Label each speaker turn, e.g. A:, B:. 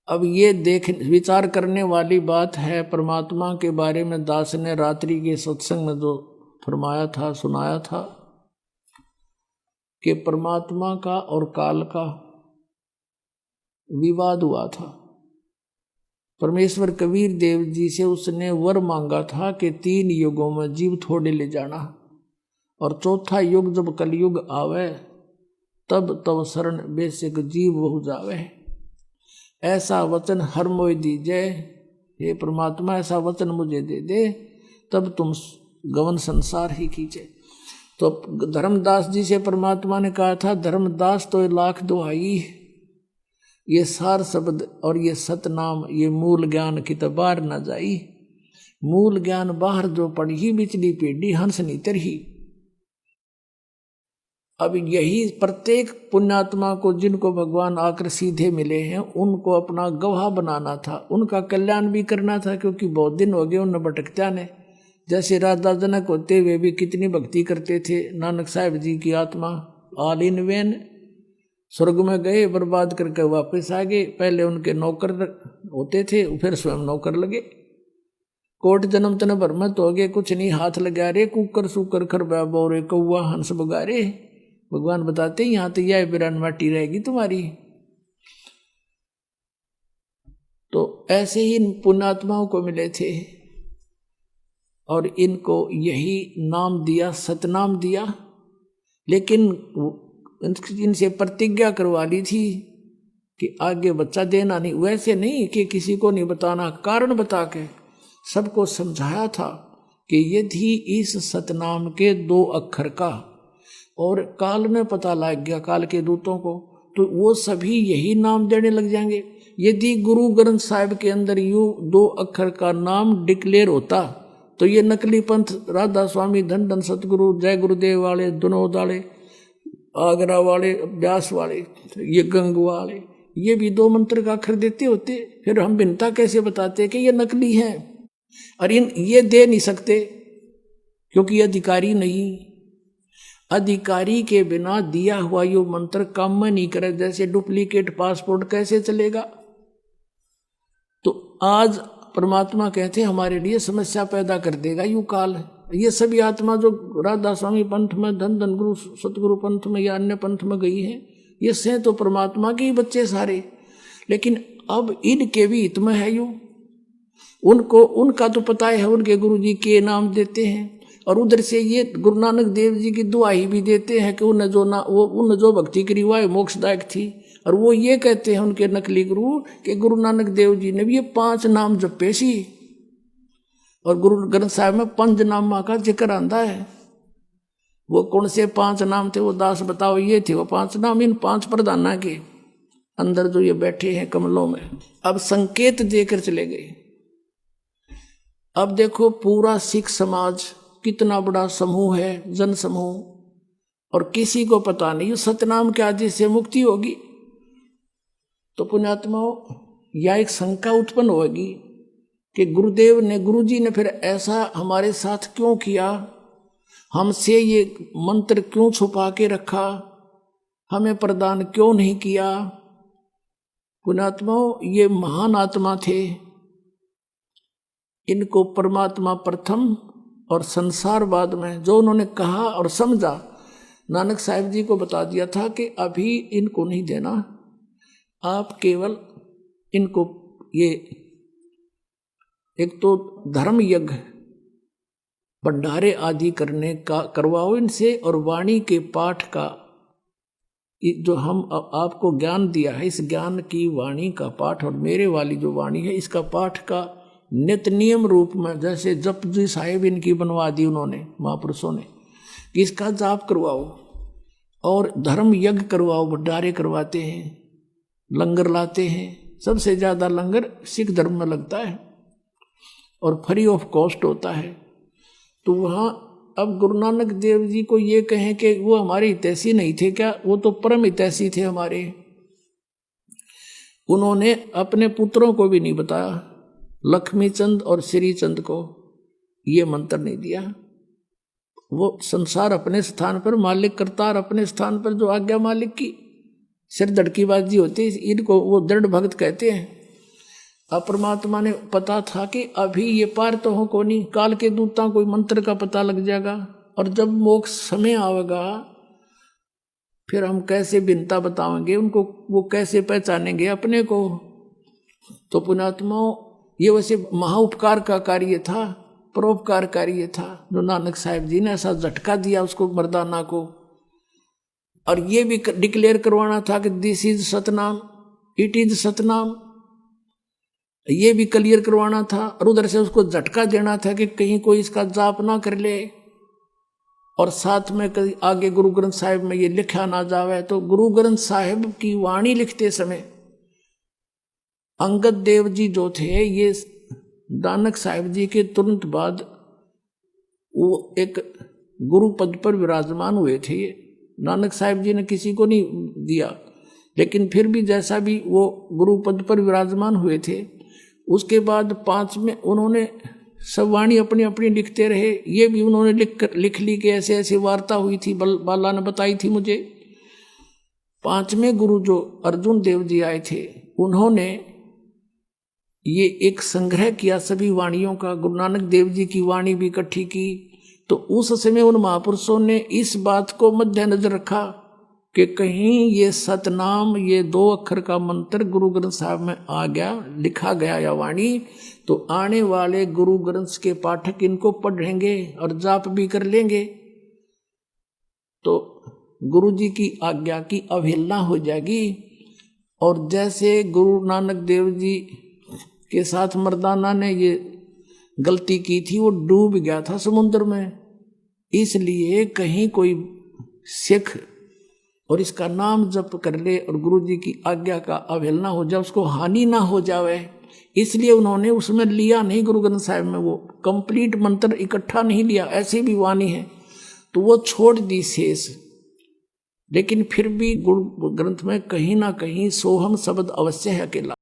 A: अब ये देख विचार करने वाली बात है। परमात्मा के बारे में दास ने रात्रि के सत्संग में जो फरमाया था, सुनाया था कि परमात्मा का और काल का विवाद हुआ था। परमेश्वर कबीर देव जी से उसने वर मांगा था कि 3 युगों में जीव थोड़े ले जाना, और चौथा युग जब कलयुग आवे तब तब शरण बेसिक जीव बहु जावे। ऐसा वचन हर मोय दीजे, हे परमात्मा ऐसा वचन मुझे दे दे, तब तुम गवन संसार ही कीजिए। तो धर्मदास जी से परमात्मा ने कहा था, धर्मदास तो लाख दुहाई, ये सार शब्द और ये सतनाम ये मूल ज्ञान की तो बाहर न जाई। मूल ज्ञान बाहर जो पढ़ी बिचली पेढ़ी हंस नी तरही। अब यही प्रत्येक पुण्यात्मा को जिनको भगवान आकर सीधे मिले हैं उनको अपना गवाह बनाना था, उनका कल्याण भी करना था, क्योंकि बहुत दिन हो गए उन भटकत्या ने। जैसे राजा जनक होते हुए भी कितनी भक्ति करते थे। नानक साहब जी की आत्मा ऑल इन वेन, स्वर्ग में गए बर्बाद करके वापस आ गए। पहले उनके नौकर होते थे, फिर स्वयं नौकर लगे। कोट जन्म तन भरमत हो गए, कुछ नहीं हाथ लगा रे, कुकर सुकर खरबा बोरे कौआ हंस बगारे। भगवान बताते यहाँ तो यह बिरान माटी रहेगी तुम्हारी। तो ऐसे ही इन पुण्यात्माओं को मिले थे और इनको यही नाम दिया, सतनाम दिया। लेकिन इनसे प्रतिज्ञा करवा ली थी कि आगे बच्चा देना नहीं। वैसे नहीं कि किसी को नहीं बताना, कारण बता के सबको समझाया था कि यदि इस सतनाम के 2 अक्षर का, और काल में पता लग गया काल के दूतों को, तो वो सभी यही नाम देने लग जाएंगे। यदि गुरु ग्रंथ साहिब के अंदर यूं 2 अक्षर का नाम डिक्लेयर होता तो ये नकली पंथ राधा स्वामी, धन धन सतगुरु, जय गुरुदेव वाले, दुनोद वाले, आगरा वाले, व्यास वाले, ये गंग वाले, ये भी 2 मंत्र का अक्षर देते होते। फिर हम भिन्नता कैसे बताते कि ये नकली है। और ये दे नहीं सकते क्योंकि अधिकारी नहीं। अधिकारी के बिना दिया हुआ यो मंत्र काम में नहीं करे। जैसे डुप्लीकेट पासपोर्ट कैसे चलेगा। तो आज परमात्मा कहते हमारे लिए समस्या पैदा कर देगा यू काल। ये सभी आत्मा जो राधा स्वामी पंथ में, धन धन गुरु सतगुरु पंथ में या अन्य पंथ में गई हैं, ये से तो परमात्मा के ही बच्चे सारे। लेकिन अब इनके भी हित में है यू। उनको उनका तो पता है उनके गुरु जी के नाम देते हैं, और उधर से ये गुरु नानक देव जी की दुआई भी देते हैं कि उन जो भक्ति करी हुआ है मोक्षदायक थी। और वो ये कहते हैं उनके नकली गुरु कि गुरु नानक देव जी ने भी ये 5 नाम जपे सी, और गुरु ग्रंथ साहिब में 5 नामा का जिक्र आंदा है। वो कौन से 5 नाम थे वो दास बताओ। ये थे वो 5 नाम इन 5 प्रधाना के अंदर जो ये बैठे हैं कमलों में। अब संकेत देकर चले गए। अब देखो पूरा सिख समाज कितना बड़ा समूह है, जन समूह, और किसी को पता नहीं सतनाम के आदि से मुक्ति होगी। तो पुण्यात्माओं यह एक शंका उत्पन्न होगी कि गुरुदेव ने, गुरुजी ने फिर ऐसा हमारे साथ क्यों किया, हमसे ये मंत्र क्यों छुपा के रखा, हमें प्रदान क्यों नहीं किया। पुण्यात्माओं ये महान आत्मा थे, इनको परमात्मा प्रथम और संसारवाद में जो उन्होंने कहा और समझा, नानक साहिब जी को बता दिया था कि अभी इनको नहीं देना, आप केवल इनको ये एक तो धर्म यज्ञ भंडारे आदि करने का करवाओ इनसे, और वाणी के पाठ का जो हम आपको ज्ञान दिया है इस ज्ञान की वाणी का पाठ, और मेरे वाली जो वाणी है इसका पाठ का नित्य नियम रूप में, जैसे जप जी साहिब इनकी बनवा दी उन्होंने महापुरुषों ने, कि इसका जाप करवाओ और धर्म यज्ञ करवाओ। भंडारे करवाते हैं, लंगर लाते हैं। सबसे ज़्यादा लंगर सिख धर्म में लगता है और फ्री ऑफ कॉस्ट होता है। तो वहाँ अब गुरु नानक देव जी को ये कहें कि वो हमारे हितैषी नहीं थे क्या? वो तो परम हितैषी थे हमारे। उन्होंने अपने पुत्रों को भी नहीं बताया, लक्ष्मी चंद और श्री चंद को ये मंत्र नहीं दिया। वो संसार अपने स्थान पर, मालिक करतार अपने स्थान पर, जो आज्ञा मालिक की। सिर धड़कीबाजी होती है, इनको वो दृढ़ भक्त कहते हैं। अब परमात्मा ने पता था कि अभी ये पार तो हो को नहीं, काल के दूता कोई मंत्र का पता लग जाएगा, और जब मोक्ष समय आवेगा फिर हम कैसे भिन्नता बताएंगे उनको, वो कैसे पहचानेंगे अपने को। तो पुण्यात्माओं, ये वैसे महाउपकार का कार्य था, परोपकार कार्य था, जो नानक साहिब जी ने ऐसा झटका दिया उसको, मर्दाना को। और ये भी डिक्लेयर करवाना था कि this is Satnam, it is Satnam, ये भी क्लियर करवाना था। और उधर से उसको झटका देना था कि कहीं कोई इसका जाप ना कर ले, और साथ में कहीं आगे गुरु ग्रंथ साहिब में ये लिखा ना जावे। तो गुरु ग्रंथ साहिब की वाणी लिखते समय अंगद देव जी जो थे, ये नानक साहिब जी के तुरंत बाद वो एक गुरु पद पर विराजमान हुए थे। नानक साहिब जी ने किसी को नहीं दिया, लेकिन फिर भी जैसा भी वो गुरु पद पर विराजमान हुए थे, उसके बाद 5 में उन्होंने सब वाणी अपनी अपनी लिखते रहे। ये भी उन्होंने लिख ली कि ऐसे ऐसे वार्ता हुई थी, बाला ने बताई थी मुझे। 5वें गुरु जो अर्जुन देव जी आए थे, उन्होंने ये एक संग्रह किया सभी वाणियों का, गुरु नानक देव जी की वाणी भी इकट्ठी की। तो उस समय उन महापुरुषों ने इस बात को मद्देनजर रखा कि कहीं ये सतनाम, ये 2 अक्षर का मंत्र गुरु ग्रंथ साहब में आ गया, लिखा गया या वाणी, तो आने वाले गुरु ग्रंथ के पाठक इनको पढ़ेंगे और जाप भी कर लेंगे, तो गुरु जी की आज्ञा की अवहेलना हो जाएगी। और जैसे गुरु नानक देव जी के साथ मर्दाना ने ये गलती की थी, वो डूब गया था समुद्र में। इसलिए कहीं कोई सिख और इसका नाम जप कर ले और गुरु जी की आज्ञा का अवहेलना हो जाए, उसको हानि ना हो जावे, इसलिए उन्होंने उसमें लिया नहीं। गुरु ग्रंथ साहिब में वो कंप्लीट मंत्र इकट्ठा नहीं लिया, ऐसी भी वाणी है तो वो छोड़ दी शेष। लेकिन फिर भी गुरु ग्रंथ में कहीं ना कहीं सोहम शब्द अवश्य है अकेला।